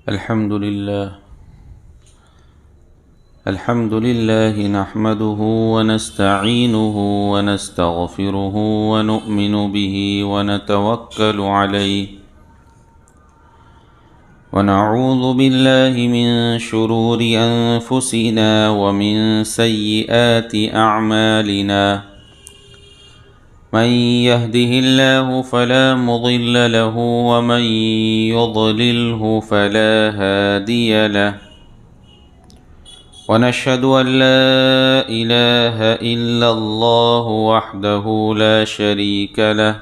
الحمد لله نحمده ونستعينه ونستغفره ونؤمن به ونتوكل عليه ونعوذ بالله من شرور أنفسنا ومن سيئات أعمالنا من يهده الله فلا مضل له ومن يضلله فلا هادي له ونشهد أن لا إله إلا الله وحده لا شريك له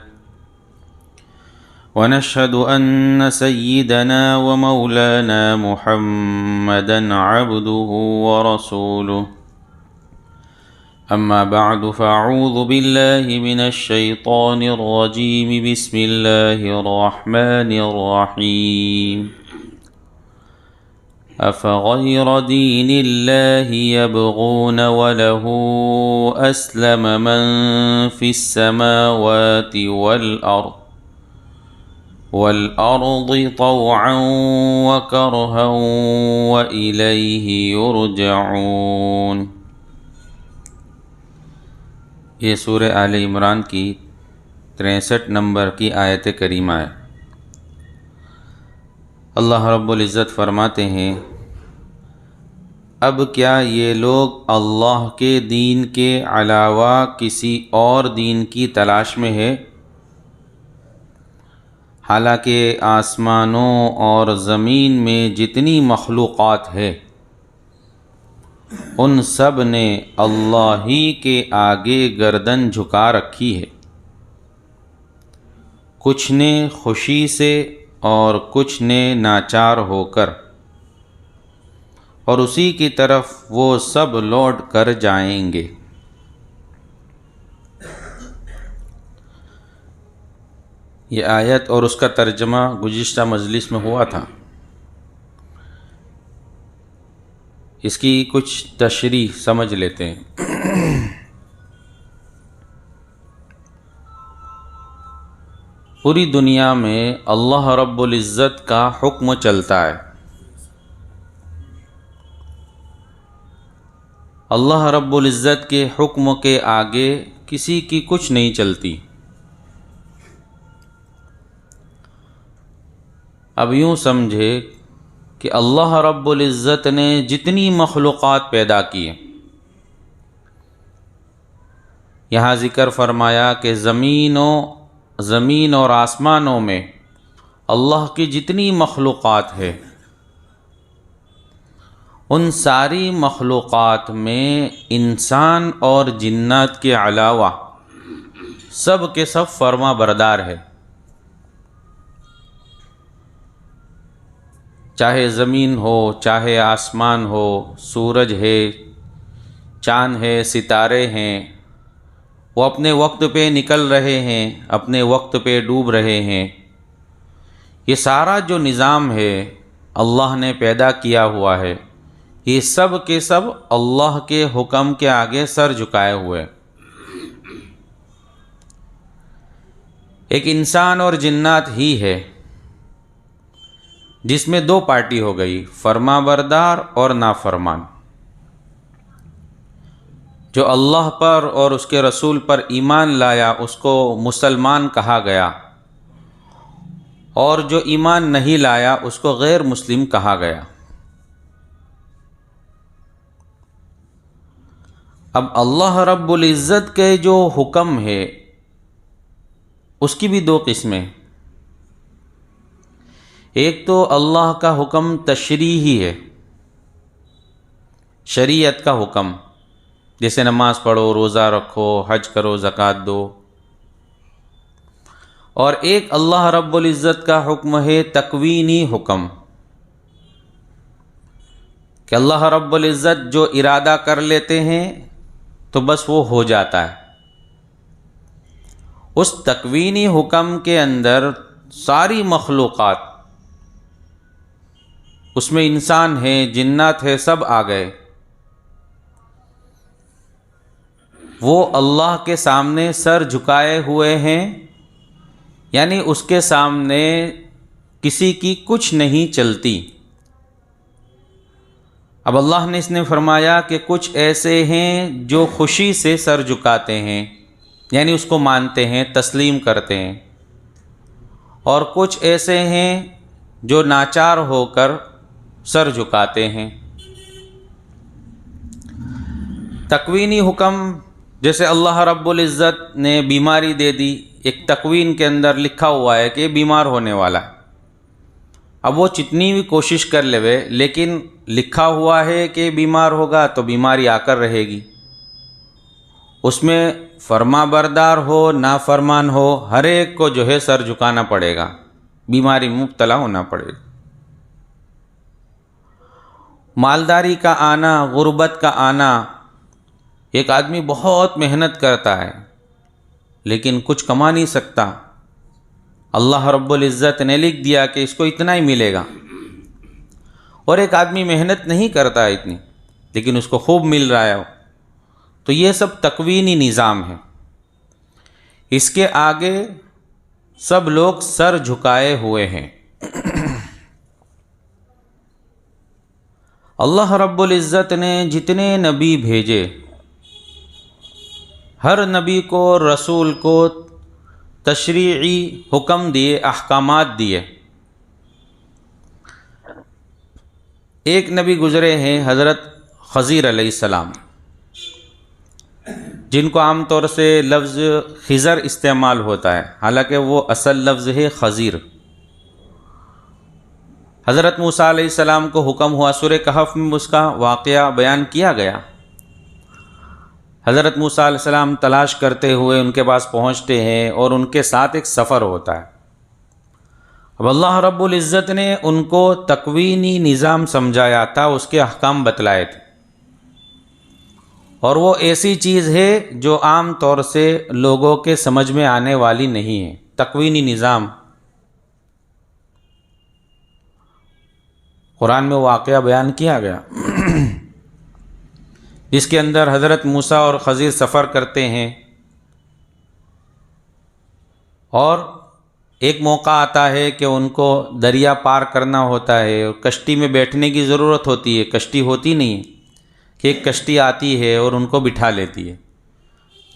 ونشهد أن سيدنا ومولانا محمدا عبده ورسوله أما بعد فأعوذ بالله من الشيطان الرجيم بسم الله الرحمن الرحيم أفغير دين الله يبغون وله أسلم من في السماوات والأرض طوعا وكرها وإليه يرجعون۔ یہ سورہ آل عمران کی 63 نمبر کی آیت کریمہ ہے۔ اللہ رب العزت فرماتے ہیں، اب کیا یہ لوگ اللہ کے دین کے علاوہ کسی اور دین کی تلاش میں ہے؟ حالانکہ آسمانوں اور زمین میں جتنی مخلوقات ہے ان سب نے اللہ ہی کے آگے گردن جھکا رکھی ہے، کچھ نے خوشی سے اور کچھ نے ناچار ہو کر، اور اسی کی طرف وہ سب لوٹ کر جائیں گے۔ یہ آیت اور اس کا ترجمہ گزشتہ مجلس میں ہوا تھا۔ اس کی کچھ تشریح سمجھ لیتے ہیں۔ پوری دنیا میں اللہ رب العزت کا حکم چلتا ہے۔ اللہ رب العزت کے حکم کے آگے کسی کی کچھ نہیں چلتی۔ اب یوں سمجھے کہ اللہ رب العزت نے جتنی مخلوقات پیدا کی ہیں، یہاں ذکر فرمایا کہ زمین اور آسمانوں میں اللہ کی جتنی مخلوقات ہے، ان ساری مخلوقات میں انسان اور جنات کے علاوہ سب کے سب فرما بردار ہے۔ چاہے زمین ہو، چاہے آسمان ہو، سورج ہے، چاند ہے، ستارے ہیں، وہ اپنے وقت پہ نکل رہے ہیں، اپنے وقت پہ ڈوب رہے ہیں۔ یہ سارا جو نظام ہے اللہ نے پیدا کیا ہوا ہے، یہ سب کے سب اللہ کے حکم کے آگے سر جھکائے ہوئے۔ ایک انسان اور جنات ہی ہے جس میں دو پارٹی ہو گئی، فرما بردار اور نافرمان۔ جو اللہ پر اور اس کے رسول پر ایمان لایا اس کو مسلمان کہا گیا، اور جو ایمان نہیں لایا اس کو غیر مسلم کہا گیا۔ اب اللہ رب العزت کے جو حکم ہے اس کی بھی دو قسمیں۔ ایک تو اللہ کا حکم تشریعی ہے، شریعت کا حکم، جیسے نماز پڑھو، روزہ رکھو، حج کرو، زکوٰۃ دو۔ اور ایک اللہ رب العزت کا حکم ہے تکوینی حکم، کہ اللہ رب العزت جو ارادہ کر لیتے ہیں تو بس وہ ہو جاتا ہے۔ اس تکوینی حکم کے اندر ساری مخلوقات، اس میں انسان ہے، جنات ہے، سب آ گئے۔ وہ اللہ کے سامنے سر جھکائے ہوئے ہیں، یعنی اس کے سامنے کسی کی کچھ نہیں چلتی۔ اب اللہ نے اس نے فرمایا کہ کچھ ایسے ہیں جو خوشی سے سر جھکاتے ہیں، یعنی اس کو مانتے ہیں، تسلیم کرتے ہیں، اور کچھ ایسے ہیں جو ناچار ہو کر سر جھکاتے ہیں۔ تکوینی حکم، جیسے اللہ رب العزت نے بیماری دے دی، ایک تکوین کے اندر لکھا ہوا ہے کہ یہ بیمار ہونے والا ہے، اب وہ جتنی بھی کوشش کر لے لیکن لکھا ہوا ہے کہ بیمار ہوگا تو بیماری آ کر رہے گی، اس میں فرما بردار ہو نافرمان ہو ہر ایک کو جو ہے سر جھکانا پڑے گا، بیماری میں مبتلا ہونا پڑے گا۔ مالداری کا آنا، غربت کا آنا، ایک آدمی بہت محنت کرتا ہے لیکن کچھ کما نہیں سکتا، اللہ رب العزت نے لکھ دیا کہ اس کو اتنا ہی ملے گا، اور ایک آدمی محنت نہیں کرتا ہے اتنی لیکن اس کو خوب مل رہا ہے، تو یہ سب تکوینی نظام ہے، اس کے آگے سب لوگ سر جھکائے ہوئے ہیں۔ اللہ رب العزت نے جتنے نبی بھیجے، ہر نبی کو، رسول کو تشریعی حکم دیے، احکامات دیے۔ ایک نبی گزرے ہیں حضرت خضر علیہ السلام، جن کو عام طور سے لفظ خضر استعمال ہوتا ہے، حالانکہ وہ اصل لفظ ہے خضر۔ حضرت موسیٰ علیہ السلام کو حکم ہوا، سورہ کہف میں اس کا واقعہ بیان کیا گیا۔ حضرت موسیٰ علیہ السلام تلاش کرتے ہوئے ان کے پاس پہنچتے ہیں اور ان کے ساتھ ایک سفر ہوتا ہے۔ اب اللہ رب العزت نے ان کو تکوینی نظام سمجھایا تھا، اس کے احکام بتلائے تھے، اور وہ ایسی چیز ہے جو عام طور سے لوگوں کے سمجھ میں آنے والی نہیں ہے۔ تکوینی نظام قرآن میں واقعہ بیان کیا گیا جس کے اندر حضرت موسیٰ اور خضر سفر کرتے ہیں، اور ایک موقع آتا ہے کہ ان کو دریا پار کرنا ہوتا ہے، اور کشتی میں بیٹھنے کی ضرورت ہوتی ہے، کشتی ہوتی نہیں ہے، کہ ایک کشتی آتی ہے اور ان کو بٹھا لیتی ہے۔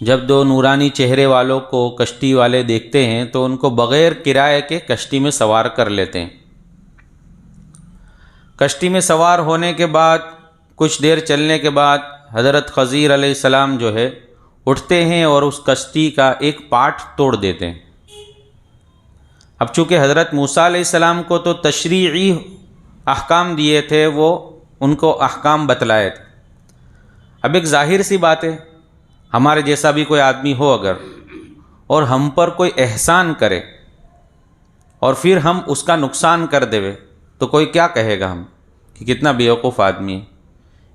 جب دو نورانی چہرے والوں کو کشتی والے دیکھتے ہیں تو ان کو بغیر کرائے کے کشتی میں سوار کر لیتے ہیں۔ کشتی میں سوار ہونے کے بعد کچھ دیر چلنے کے بعد حضرت خضر علیہ السلام جو ہے اٹھتے ہیں اور اس کشتی کا ایک پارٹ توڑ دیتے ہیں۔ اب چونکہ حضرت موسیٰ علیہ السلام کو تو تشریعی احکام دیے تھے، وہ ان کو احکام بتلائے تھے۔ اب ایک ظاہر سی بات ہے، ہمارے جیسا بھی کوئی آدمی ہو اگر، اور ہم پر کوئی احسان کرے اور پھر ہم اس کا نقصان کر دے تو کوئی کیا کہے گا ہم کہ کتنا بیوقوف آدمی ہے،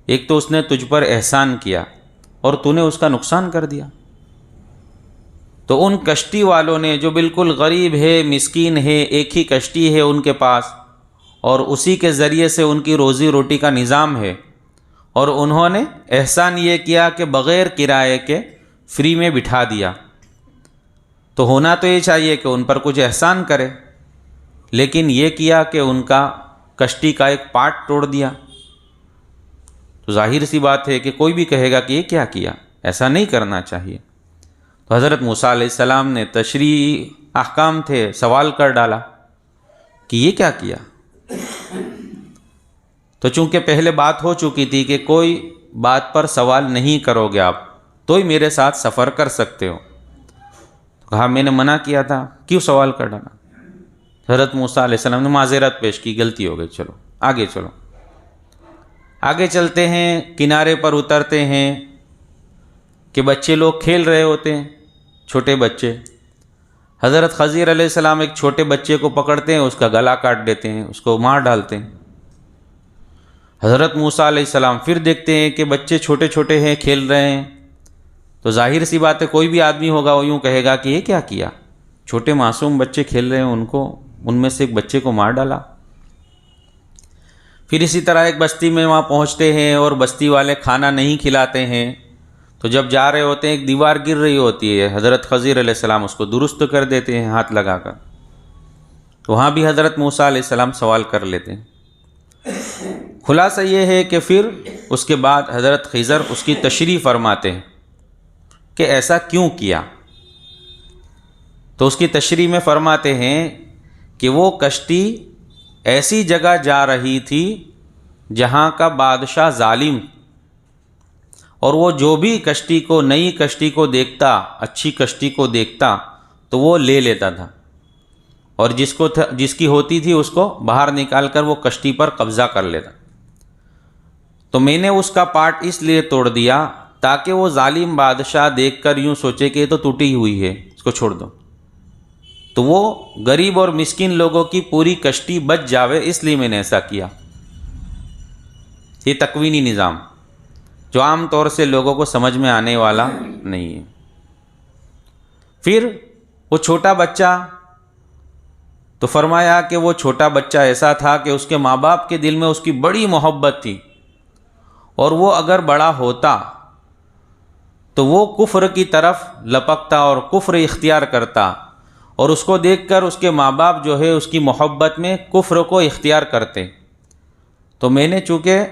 ایک تو اس نے تجھ پر احسان کیا اور تو نے اس کا نقصان کر دیا۔ تو ان کشتی والوں نے جو بالکل غریب ہے، مسکین ہے، ایک ہی کشتی ہے ان کے پاس اور اسی کے ذریعے سے ان کی روزی روٹی کا نظام ہے، اور انہوں نے احسان یہ کیا کہ بغیر کرائے کے فری میں بٹھا دیا۔ تو ہونا تو یہ چاہیے کہ ان پر کچھ احسان کرے، لیکن یہ کیا کہ ان کا کشتی کا ایک پارٹ توڑ دیا۔ تو ظاہر سی بات ہے کہ کوئی بھی کہے گا کہ یہ کیا کیا، ایسا نہیں کرنا چاہیے۔ تو حضرت موسیٰ علیہ السلام نے تشریعی احکام تھے، سوال کر ڈالا کہ یہ کیا کیا۔ تو چونکہ پہلے بات ہو چکی تھی کہ کوئی بات پر سوال نہیں کرو گے آپ تو ہی میرے ساتھ سفر کر سکتے ہو، تو کہا میں نے منع کیا تھا، کیوں سوال کر ڈالا؟ حضرت موسیٰ علیہ السلام نے معذرت پیش کی، غلطی ہو گئی، چلو آگے چلو۔ آگے چلتے ہیں، کنارے پر اترتے ہیں کہ بچے لوگ کھیل رہے ہوتے ہیں، چھوٹے بچے۔ حضرت خضر علیہ السلام ایک چھوٹے بچے کو پکڑتے ہیں، اس کا گلا کاٹ دیتے ہیں، اس کو مار ڈالتے ہیں۔ حضرت موسیٰ علیہ السلام پھر دیکھتے ہیں کہ بچے چھوٹے چھوٹے ہیں، کھیل رہے ہیں، تو ظاہر سی بات ہے کوئی بھی آدمی ہوگا وہ یوں کہے گا کہ یہ کیا کیا، چھوٹے معصوم بچے کھیل رہے ہیں، ان میں سے ایک بچے کو مار ڈالا۔ پھر اسی طرح ایک بستی میں وہاں پہنچتے ہیں اور بستی والے کھانا نہیں کھلاتے ہیں، تو جب جا رہے ہوتے ہیں ایک دیوار گر رہی ہوتی ہے، حضرت خضر علیہ السلام اس کو درست کر دیتے ہیں ہاتھ لگا کر، تو وہاں بھی حضرت موسیٰ علیہ السلام سوال کر لیتے ہیں۔ خلاصہ یہ ہے کہ پھر اس کے بعد حضرت خضر اس کی تشریح فرماتے ہیں کہ ایسا کیوں کیا. تو اس کی تشریح میں فرماتے ہیں کہ وہ کشتی ایسی جگہ جا رہی تھی جہاں کا بادشاہ ظالم، اور وہ جو بھی کشتی کو، نئی کشتی کو دیکھتا، اچھی کشتی کو دیکھتا تو وہ لے لیتا تھا، اور جس کی ہوتی تھی اس کو باہر نکال کر وہ کشتی پر قبضہ کر لیتا. تو میں نے اس کا پارٹ اس لیے توڑ دیا تاکہ وہ ظالم بادشاہ دیکھ کر یوں سوچے کہ یہ تو ٹوٹی ہوئی ہے، اس کو چھوڑ دو. تو وہ غریب اور مسکین لوگوں کی پوری کشتی بچ جاوے، اس لیے میں نے ایسا کیا. یہ تکوینی نظام جو عام طور سے لوگوں کو سمجھ میں آنے والا نہیں ہے. پھر وہ چھوٹا بچہ، تو فرمایا کہ وہ چھوٹا بچہ ایسا تھا کہ اس کے ماں باپ کے دل میں اس کی بڑی محبت تھی، اور وہ اگر بڑا ہوتا تو وہ کفر کی طرف لپکتا اور کفر اختیار کرتا، اور اس کو دیکھ کر اس کے ماں باپ جو ہے اس کی محبت میں کفر کو اختیار کرتے. تو میں نے چونکہ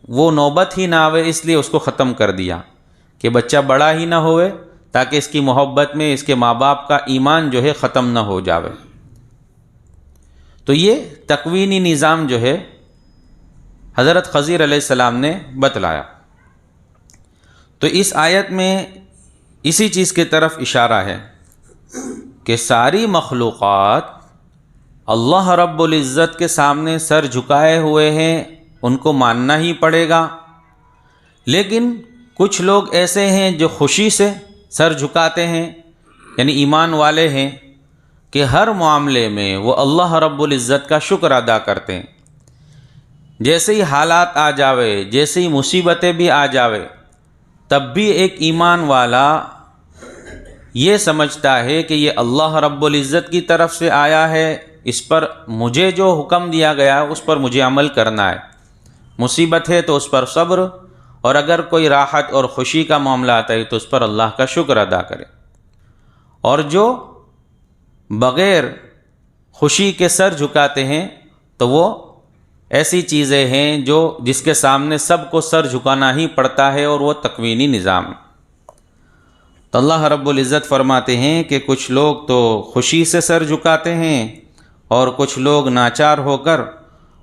وہ نوبت ہی نہ آوے اس لیے اس کو ختم کر دیا کہ بچہ بڑا ہی نہ ہوئے، تاکہ اس کی محبت میں اس کے ماں باپ کا ایمان جو ہے ختم نہ ہو جاوے. تو یہ تکوینی نظام جو ہے حضرت خضر علیہ السلام نے بتلایا. تو اس آیت میں اسی چیز کی طرف اشارہ ہے کہ ساری مخلوقات اللہ رب العزت کے سامنے سر جھکائے ہوئے ہیں، ان کو ماننا ہی پڑے گا. لیکن کچھ لوگ ایسے ہیں جو خوشی سے سر جھکاتے ہیں، یعنی ایمان والے ہیں، کہ ہر معاملے میں وہ اللہ رب العزت کا شکر ادا کرتے ہیں. جیسے ہی حالات آ جاوے، جیسے ہی مصیبتیں بھی آ جاوے، تب بھی ایک ایمان والا یہ سمجھتا ہے کہ یہ اللہ رب العزت کی طرف سے آیا ہے، اس پر مجھے جو حکم دیا گیا ہے اس پر مجھے عمل کرنا ہے. مصیبت ہے تو اس پر صبر، اور اگر کوئی راحت اور خوشی کا معاملہ آتا ہے تو اس پر اللہ کا شکر ادا کرے. اور جو بغیر خوشی کے سر جھکاتے ہیں تو وہ ایسی چیزیں ہیں جس کے سامنے سب کو سر جھکانا ہی پڑتا ہے، اور وہ تکوینی نظام. تو اللہ رب العزت فرماتے ہیں کہ کچھ لوگ تو خوشی سے سر جھکاتے ہیں، اور کچھ لوگ ناچار ہو کر،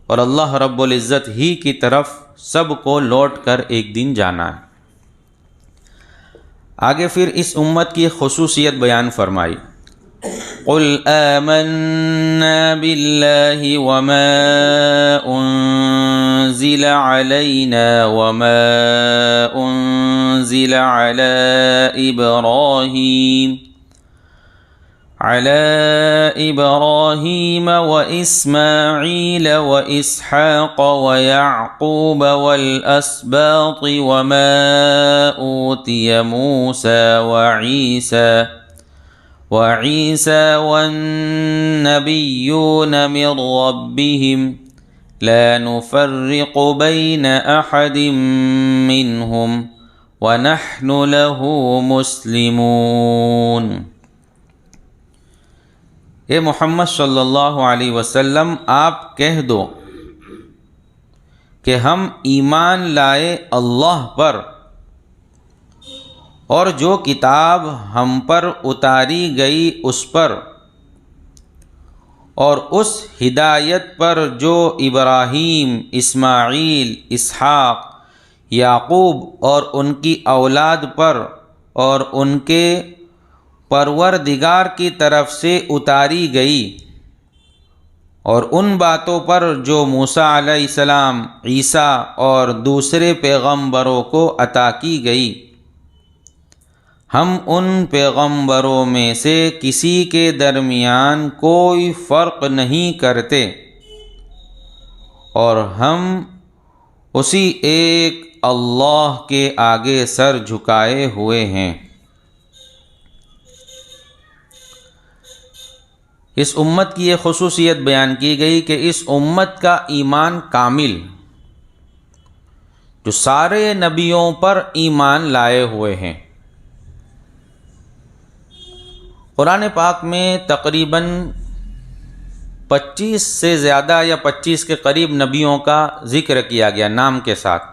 اور اللہ رب العزت ہی کی طرف سب کو لوٹ کر ایک دن جانا ہے. آگے پھر اس امت کی خصوصیت بیان فرمائی. قل آمنا بالله وما أنزل علينا وما أنزل على إبراهيم وإسماعيل وإسحاق ويعقوب والأسباط وما أوتي موسى وعيسى والنبيون من ربهم لا نفرق بين أحد منهم ونحن له مسلمون. اے محمد صلی اللہ علیہ وسلم، آپ کہہ دو کہ ہم ایمان لائے اللہ پر، اور جو کتاب ہم پر اتاری گئی اس پر، اور اس ہدایت پر جو ابراہیم، اسماعیل، اسحاق، یعقوب اور ان کی اولاد پر اور ان کے پروردگار کی طرف سے اتاری گئی، اور ان باتوں پر جو موسیٰ علیہ السلام، عیسیٰ اور دوسرے پیغمبروں کو عطا کی گئی. ہم ان پیغمبروں میں سے کسی کے درمیان کوئی فرق نہیں کرتے، اور ہم اسی ایک اللہ کے آگے سر جھکائے ہوئے ہیں. اس امت کی یہ خصوصیت بیان کی گئی کہ اس امت کا ایمان کامل، جو سارے نبیوں پر ایمان لائے ہوئے ہیں. قرآن پاک میں تقریباً 25 سے زیادہ یا 25 کے قریب نبیوں کا ذکر کیا گیا نام کے ساتھ،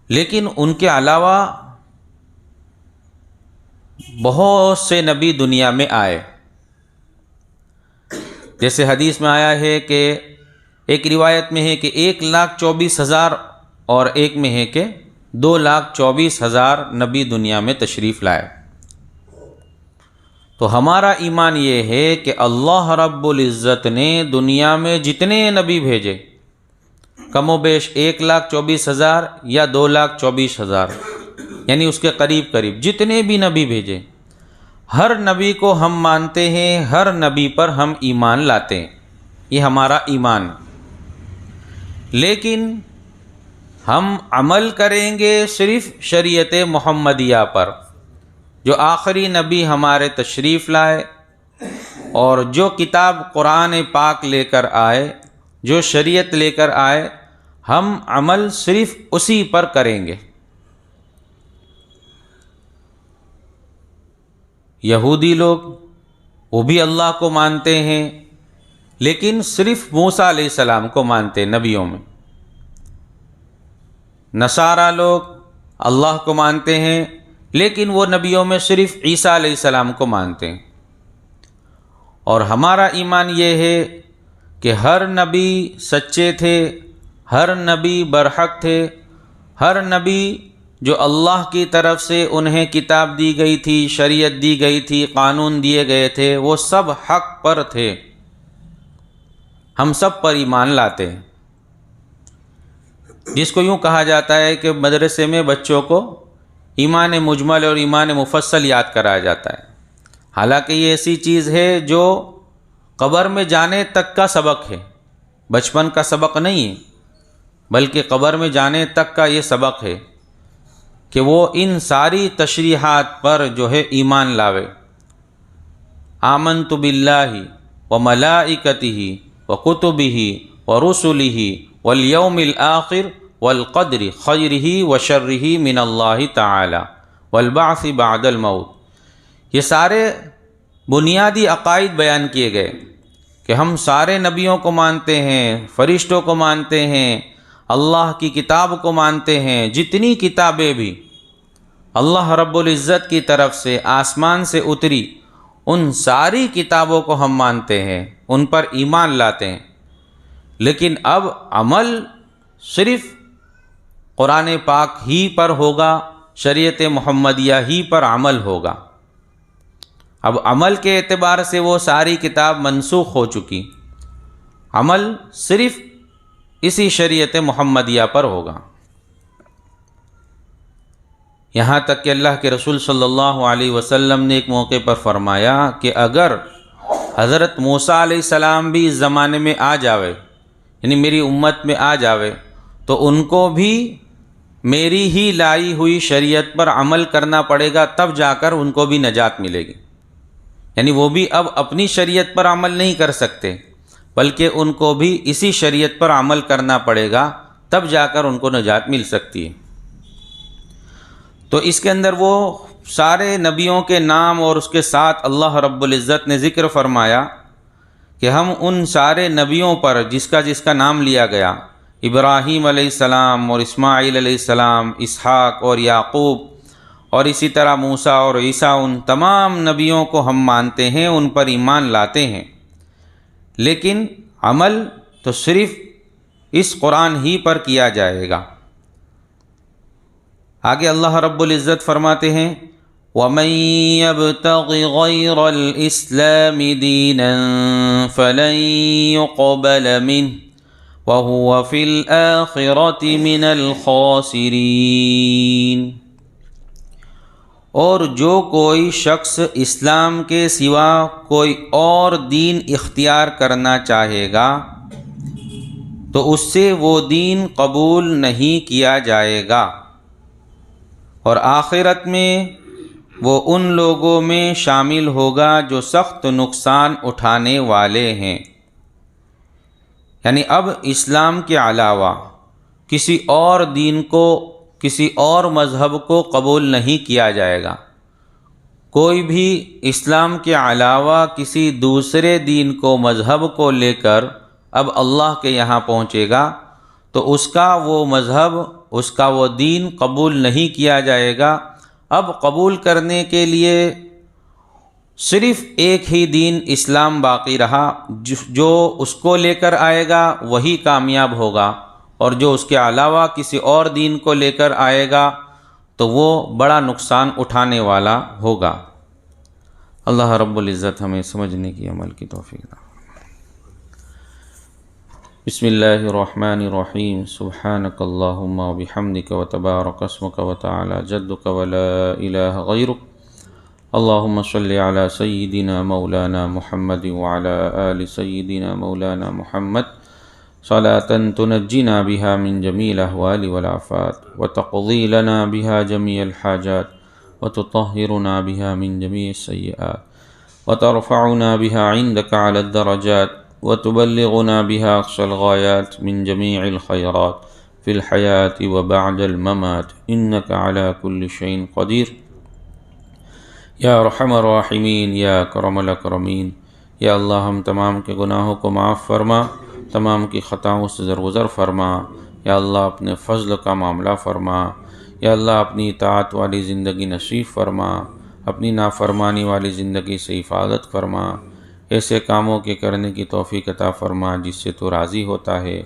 لیکن ان کے علاوہ بہت سے نبی دنیا میں آئے۔ جیسے حدیث میں آیا ہے کہ ایک روایت میں ہے کہ 1,24,000 اور ایک میں ہے کہ 2,24,000 نبی دنیا میں تشریف لائے۔ تو ہمارا ایمان یہ ہے کہ اللہ رب العزت نے دنیا میں جتنے نبی بھیجے، کم و بیش 1,24,000 یا 2,24,000، یعنی اس کے قریب قریب جتنے بھی نبی بھیجے، ہر نبی کو ہم مانتے ہیں، ہر نبی پر ہم ایمان لاتے ہیں، یہ ہمارا ایمان۔ لیکن ہم عمل کریں گے صرف شریعت محمدیہ پر، جو آخری نبی ہمارے تشریف لائے اور جو کتاب قرآن پاک لے کر آئے، جو شریعت لے کر آئے، ہم عمل صرف اسی پر کریں گے۔ یہودی لوگ وہ بھی اللہ کو مانتے ہیں، لیکن صرف موسیٰ علیہ السلام کو مانتے نبیوں میں۔ نصارہ لوگ اللہ کو مانتے ہیں، لیکن وہ نبیوں میں صرف عیسیٰ علیہ السلام کو مانتے ہیں۔ اور ہمارا ایمان یہ ہے کہ ہر نبی سچے تھے، ہر نبی برحق تھے، ہر نبی جو اللہ کی طرف سے انہیں کتاب دی گئی تھی، شریعت دی گئی تھی، قانون دیے گئے تھے، وہ سب حق پر تھے۔ ہم سب پر ایمان لاتے ہیں، جس کو یوں کہا جاتا ہے کہ مدرسے میں بچوں کو ایمان مجمل اور ایمان مفصل یاد کرایا جاتا ہے۔ حالانکہ یہ ایسی چیز ہے جو قبر میں جانے تک کا سبق ہے، بچپن کا سبق نہیں ہے، بلکہ قبر میں جانے تک کا یہ سبق ہے کہ وہ ان ساری تشریحات پر جو ہے ایمان لاوے۔ آمنت باللہ وملائکتہ وکتبہ ورسلہ والیوم الآخر والقدر خیرہ وشرہ من اللہ تعالی والبعث بعد الموت۔ یہ سارے بنیادی عقائد بیان کیے گئے کہ ہم سارے نبیوں کو مانتے ہیں، فرشتوں کو مانتے ہیں، اللہ کی کتاب کو مانتے ہیں، جتنی کتابیں بھی اللہ رب العزت کی طرف سے آسمان سے اتری، ان ساری کتابوں کو ہم مانتے ہیں، ان پر ایمان لاتے ہیں۔ لیکن اب عمل صرف قرآن پاک ہی پر ہوگا، شریعت محمدیہ ہی پر عمل ہوگا۔ اب عمل کے اعتبار سے وہ ساری کتاب منسوخ ہو چکی، عمل صرف اسی شریعت محمدیہ پر ہوگا۔ یہاں تک کہ اللہ کے رسول صلی اللہ علیہ وسلم نے ایک موقع پر فرمایا کہ اگر حضرت موسیٰ علیہ السلام بھی اس زمانے میں آ جاوے، یعنی میری امت میں آ جاوے، تو ان کو بھی میری ہی لائی ہوئی شریعت پر عمل کرنا پڑے گا، تب جا کر ان کو بھی نجات ملے گی۔ یعنی وہ بھی اب اپنی شریعت پر عمل نہیں کر سکتے، بلکہ ان کو بھی اسی شریعت پر عمل کرنا پڑے گا، تب جا کر ان کو نجات مل سکتی ہے۔ تو اس کے اندر وہ سارے نبیوں کے نام اور اس کے ساتھ اللہ رب العزت نے ذکر فرمایا کہ ہم ان سارے نبیوں پر جس کا نام لیا گیا، ابراہیم علیہ السلام اور اسماعیل علیہ السلام، اسحاق اور یعقوب، اور اسی طرح موسیٰ اور عیسیٰ، ان تمام نبیوں کو ہم مانتے ہیں، ان پر ایمان لاتے ہیں، لیکن عمل تو صرف اس قرآن ہی پر کیا جائے گا۔ آگے اللہ رب العزت فرماتے ہیں وَمَن يَبْتَغِ غَيْرَ الْإِسْلَامِ دِينًا فَلَن يُقْبَلَ مِنْهُ وَهُوَ فِي الْآخِرَةِ مِنَ الْخَاسِرِينَ۔ اور جو کوئی شخص اسلام کے سوا کوئی اور دین اختیار کرنا چاہے گا تو اس سے وہ دین قبول نہیں کیا جائے گا، اور آخرت میں وہ ان لوگوں میں شامل ہوگا جو سخت نقصان اٹھانے والے ہیں۔ یعنی اب اسلام کے علاوہ کسی اور دین کو، کسی اور مذہب کو قبول نہیں کیا جائے گا، کوئی بھی اسلام کے علاوہ کسی دوسرے دین کو، مذہب کو لے کر اب اللہ کے یہاں پہنچے گا تو اس کا وہ مذہب، اس کا وہ دین قبول نہیں کیا جائے گا۔ اب قبول کرنے کے لیے صرف ایک ہی دین اسلام باقی رہا، جو اس کو لے کر آئے گا وہی کامیاب ہوگا، اور جو اس کے علاوہ کسی اور دین کو لے کر آئے گا تو وہ بڑا نقصان اٹھانے والا ہوگا۔ اللہ رب العزت ہمیں سمجھنے کی، عمل کی توفیق دے۔ بسم اللہ الرحمن الرحیم، سبحانک اللہم وبحمدک وتبارک اسمک وتعالی جدک ولا الہ غیرک، اللہم صلی علی سیدنا مولانا محمد وعلی آل سیدنا مولانا محمد صلاة تنجینا بها من جمیع الاحوال والآفات وتقضی لنا بها جمیع الحاجات وتطہرنا بها من جمیع السیئات وترفعنا بها عندك على الدرجات وتبلغنا بها أقصى الغايات من جميع الخيرات في الحياة وبعد الممات إنك على كل شيء قدير یا ارحم الراحمین، یا اکرم الاکرمین۔ یا اللہ ہم تمام کے گناہوں کو معاف فرما، تمام کی خطاؤں سے درگزر فرما۔ یا اللہ اپنے فضل کا معاملہ فرما۔ یا اللہ اپنی اطاعت والی زندگی نصیب فرما، اپنی نافرمانی والی زندگی سے حفاظت فرما، ایسے کاموں کے کرنے کی توفیق عطا فرما جس سے تو راضی ہوتا ہے۔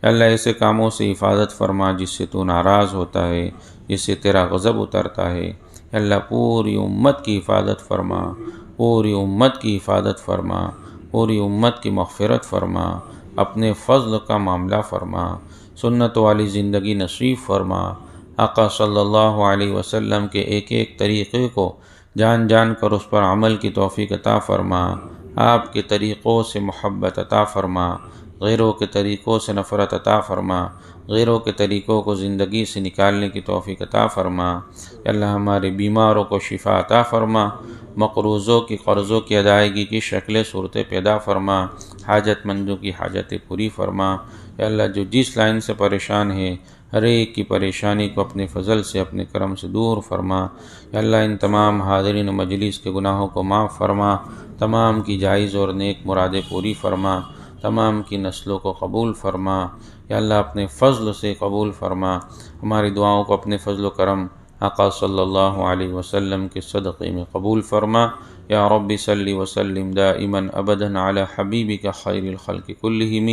یا اللہ ایسے کاموں سے حفاظت فرما جس سے تو ناراض ہوتا ہے، جس سے تیرا غضب اترتا ہے۔ یا اللہ پوری امت کی حفاظت فرما، پوری امت کی حفاظت فرما، پوری امت کی مغفرت فرما، اپنے فضل کا معاملہ فرما، سنت والی زندگی نصیب فرما۔ آقا صلی اللہ علیہ وسلم کے ایک ایک طریقے کو جان جان کر اس پر عمل کی توفیق عطا فرما، آپ کے طریقوں سے محبت عطا فرما، غیروں کے طریقوں سے نفرت عطا فرما، غیروں کے طریقوں کو زندگی سے نکالنے کی توفیق عطا فرما۔ یا اللہ ہمارے بیماروں کو شفا عطا فرما، مقروضوں کی قرضوں کی ادائیگی کی شکلیں صورتیں پیدا فرما، حاجت مندوں کی حاجتیں پوری فرما۔ یا اللہ جو جس لائن سے پریشان ہے ہر ایک کی پریشانی کو اپنے فضل سے، اپنے کرم سے دور فرما۔ یا اللہ ان تمام حاضرین مجلس کے گناہوں کو معاف فرما، تمام کی جائز اور نیک مرادیں پوری فرما، تمام کی نسلوں کو قبول فرما۔ یا اللہ اپنے فضل سے قبول فرما، ہماری دعاؤں کو اپنے فضل و کرم آقا صلی اللہ علیہ وسلم کے صدقے میں قبول فرما۔ یا رب صلی وسلم دائما ابدا علی حبیبک خیر الخلق کلہم،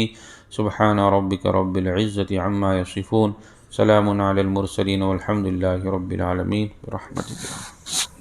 سبحان ربک رب العزت عما یصفون، سلام علی المرسلین والحمد للہ رب العالمین برحمتک۔